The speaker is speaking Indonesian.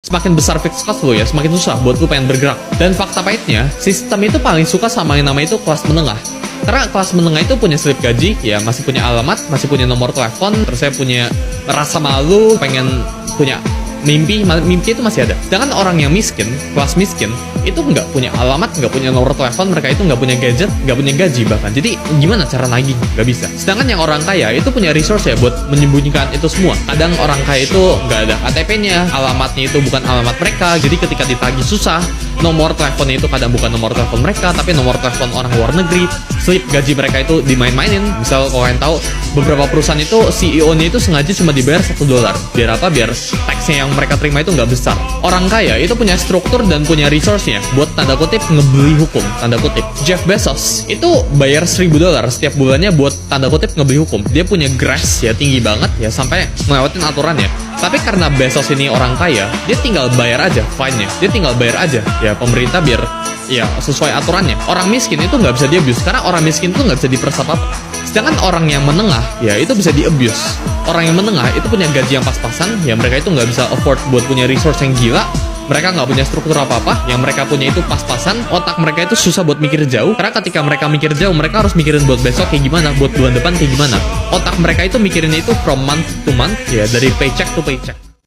Semakin besar fixed cost lo ya, semakin susah buat lo pengen bergerak. Dan fakta pahitnya, sistem itu paling suka sama yang namanya itu kelas menengah. Karena kelas menengah itu punya slip gaji, ya masih punya alamat, masih punya nomor telepon, terus saya punya rasa malu, pengen punya mimpi itu masih ada. Sedangkan orang yang miskin, kelas miskin, itu nggak punya alamat, nggak punya nomor telepon, mereka itu nggak punya gadget, nggak punya gaji bahkan. Jadi gimana cara nagih? Nggak bisa. Sedangkan yang orang kaya itu punya resource ya buat menyembunyikan itu semua. Kadang orang kaya itu nggak ada KTP-nya, alamatnya itu bukan alamat mereka, jadi ketika ditagih susah. Nomor teleponnya itu kadang bukan nomor telepon mereka, tapi nomor telepon orang luar negeri. Slip gaji mereka itu dimain-mainin. Misal kalau kalian tahu, beberapa perusahaan itu CEO-nya itu sengaja cuma dibayar $1. Biar apa? Biar tax-nya yang mereka terima itu nggak besar. Orang kaya itu punya struktur dan punya resource-nya buat tanda kutip ngebeli hukum, tanda kutip. Jeff Bezos itu bayar $1.000 setiap bulannya buat tanda kutip ngebeli hukum. Dia punya grace ya tinggi banget ya sampai ngelewatin aturannya. Tapi karena Bezos ini orang kaya, dia tinggal bayar aja fine-nya. Dia tinggal bayar aja ya pemerintah biar ya sesuai aturannya. Orang miskin itu nggak bisa di-abuse karena orang miskin itu nggak bisa diperas apa-apa. Sedangkan orang yang menengah ya itu bisa di-abuse. Orang yang menengah itu punya gaji yang pas-pasan, ya mereka itu nggak bisa afford buat punya resource yang gila. Mereka nggak punya struktur apa-apa, yang mereka punya itu pas-pasan, otak mereka itu susah buat mikir jauh, karena ketika mereka mikir jauh, mereka harus mikirin buat besok kayak gimana, buat bulan depan kayak gimana. Otak mereka itu mikirinnya itu from month to month, ya dari paycheck to paycheck.